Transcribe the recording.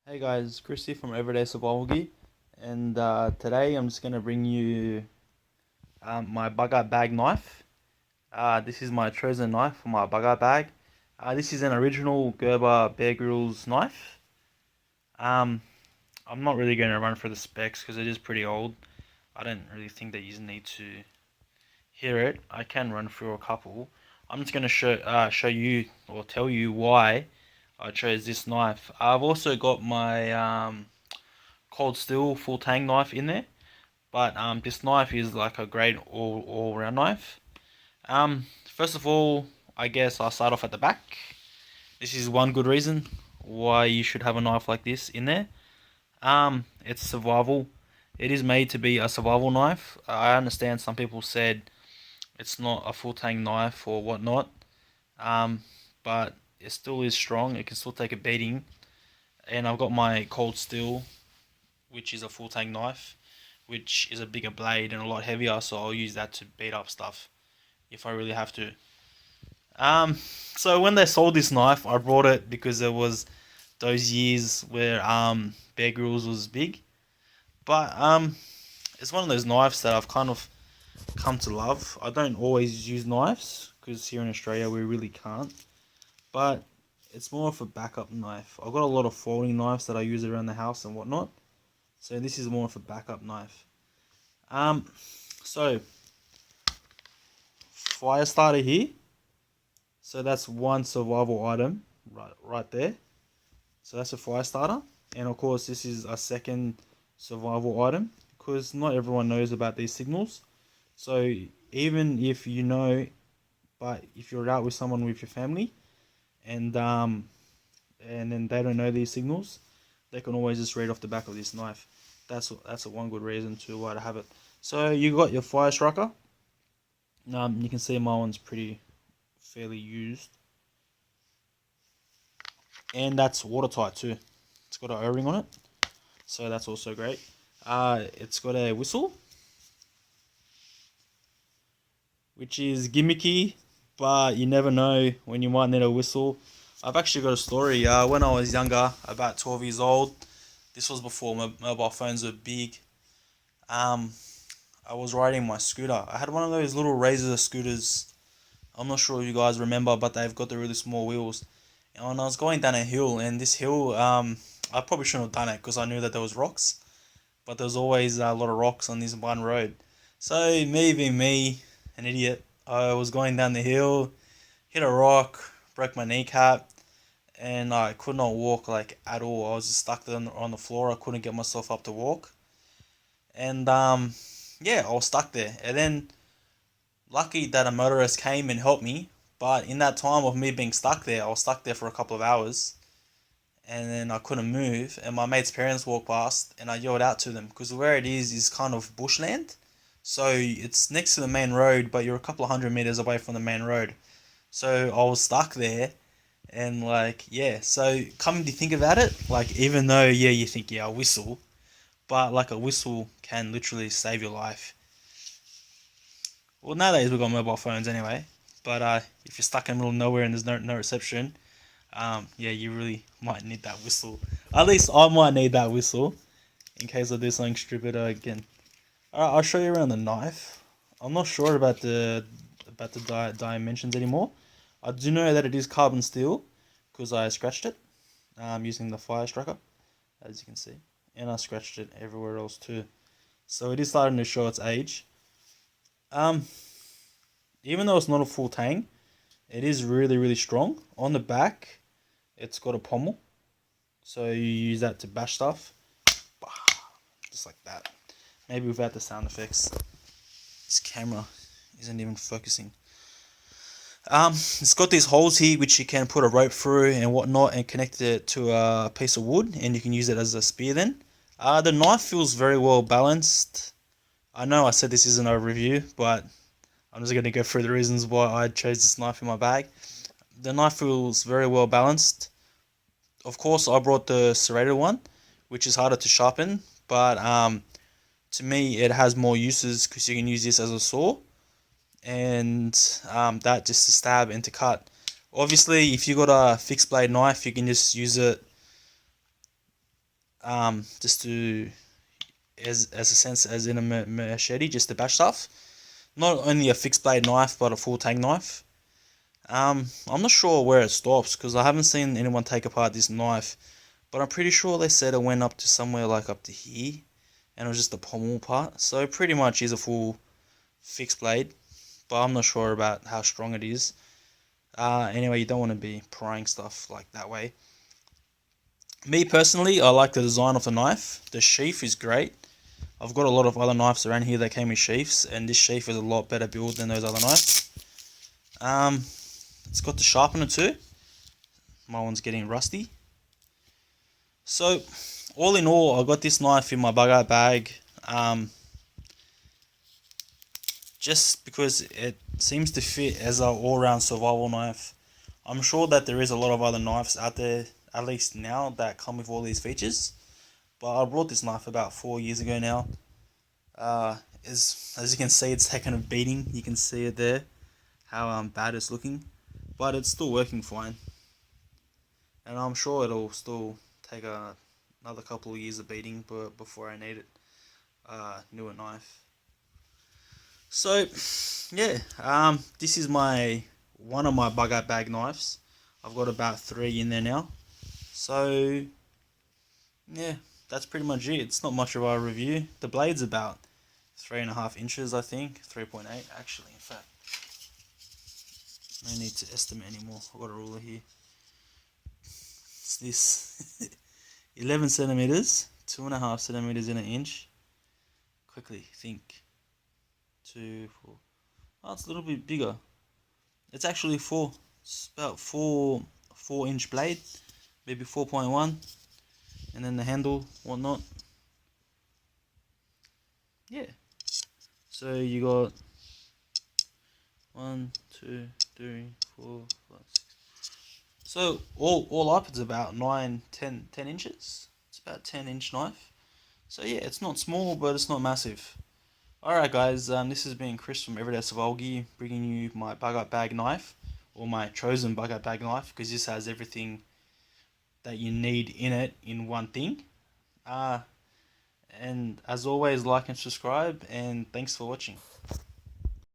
Hey guys, Chris here from Everyday Survival Gear, and today I'm just gonna bring you my bug bag knife. This is my chosen knife for my bug bag. This is an original Gerber Bear Grylls knife. Um, I'm not really going to run through the specs because it is pretty old. I don't really think that you need to hear it. I can run through a couple. I'm just going to show you or tell you why I chose this knife. I've also got my cold steel full tang knife in there, but this knife is like a great all round knife. First of all, I guess I'll start off at the back. This is one good reason why you should have a knife like this in there. It's survival. It is made to be a survival knife. I understand some people said it's not a full tang knife or whatnot, um, but it still is strong. It can still take a beating. And I've got my cold steel, which is a full tang knife, which is a bigger blade and a lot heavier, so I'll use that to beat up stuff if I really have to. Um, so when they sold this knife, I brought it because there was those years where Bear Grylls was big. But it's one of those knives that I've kind of come to love. I don't always use knives because here in Australia we really can't. But it's more of a backup knife. I've got a lot of folding knives that I use around the house and whatnot. So this is more of a backup knife. Um, so fire starter here. So that's one survival item right there. So that's a fire starter. And of course this is a second survival item because not everyone knows about these signals. So even if you know, but if you're out with someone with your family and and then they don't know these signals, they can always just read off the back of this knife. That's a one good reason to why to have it. So you got your fire striker. You can see my one's pretty fairly used, and that's watertight too. It's got an O-ring on it, so that's also great. It's got a whistle, which is gimmicky, but you never know when you might need a whistle. I've actually got a story. When I was younger, about 12 years old, this was before mobile phones were big. Um, I was riding my scooter. I had one of those little Razor scooters. I'm not sure if you guys remember, but they've got the really small wheels. And I was going down a hill, and this hill, I probably shouldn't have done it because I knew that there was rocks, but there was always a lot of rocks on this one road. So me being me, an idiot, I was going down the hill, hit a rock, broke my kneecap, and I could not walk like at all. I was just stuck there on the floor. I couldn't get myself up to walk, and yeah, I was stuck there. And then lucky that a motorist came and helped me. But in that time of me being stuck there, I was stuck there for a couple of hours, and then I couldn't move. And my mate's parents walked past, and I yelled out to them because where it is kind of bushland, so it's next to the main road, but you're a couple of hundred meters away from the main road. So I was stuck there, and like yeah. So coming to think about it, like even though yeah, you think yeah, a whistle, but like a whistle can literally save your life. Well, nowadays we've got mobile phones anyway. But if you're stuck in the middle of nowhere and there's no reception, yeah, you really might need that whistle. At least I might need that whistle in case I do something stupid again. Alright, I'll show you around the knife. I'm not sure about the dimensions anymore. I do know that it is carbon steel because I scratched it using the fire striker, as you can see, and I scratched it everywhere else too. So it is starting to show its age. Um, Even though it's not a full tang, it is really strong. On the back, it's got a pommel, so you use that to bash stuff, just like that. Maybe without the sound effects. This camera isn't even focusing. It's got these holes here which you can put a rope through and whatnot and connect it to a piece of wood, and you can use it as a spear then. The knife feels very well balanced. I know I said this isn't a review, but I'm just going to go through the reasons why I chose this knife in my bag. The knife feels very well balanced. Of course, I brought the serrated one, which is harder to sharpen, but to me, it has more uses because you can use this as a saw, and that just to stab and to cut. Obviously, if you got a fixed blade knife, you can just use it just to as a sense as in a machete, just to bash stuff. Not only a fixed blade knife, but a full tang knife. I'm not sure where it stops because I haven't seen anyone take apart this knife, but I'm pretty sure they said it went up to somewhere like up to here, and it was just the pommel part. So it pretty much is a full fixed blade, but I'm not sure about how strong it is. Anyway, you don't want to be prying stuff like that way. Me personally, I like the design of the knife. The sheath is great. I've got a lot of other knives around here that came with sheaths, and this sheath is a lot better build than those other knives. It's got the sharpener too. My one's getting rusty. So, all in all, I got this knife in my bug out bag. Just because it seems to fit as an all-round survival knife. I'm sure that there is a lot of other knives out there, at least now, that come with all these features. But I brought this knife about 4 years ago now. As you can see, it's taken a beating. You can see it there, how bad it's looking. But it's still working fine. And I'm sure it'll still take another couple of years of beating before I need it. Newer knife. So, yeah, this is one of my bug out bag knives. I've got about 3 in there now. So, yeah, that's pretty much it. It's not much of a review. The blade's about 3.5 inches, I think. 3.8, actually, in fact. No need to estimate anymore. I've got a ruler here. It's this 11 centimeters, 2.5 centimeters in an inch. Quickly think. 2, 4. Oh, it's a little bit bigger. It's actually 4. It's about 4 inch blade, maybe 4.1, and then the handle, whatnot. Yeah. So you got 1, 2, 3, 4, 5, 6. So all up, it's about 9, 10 inches. It's about 10-inch knife. So yeah, it's not small, but it's not massive. Alright guys, this has been Chris from Everyday Survival Gear, bringing you my bug out bag knife, or my chosen bug out bag knife, because this has everything that you need in it in one thing. And as always, like and subscribe, and thanks for watching.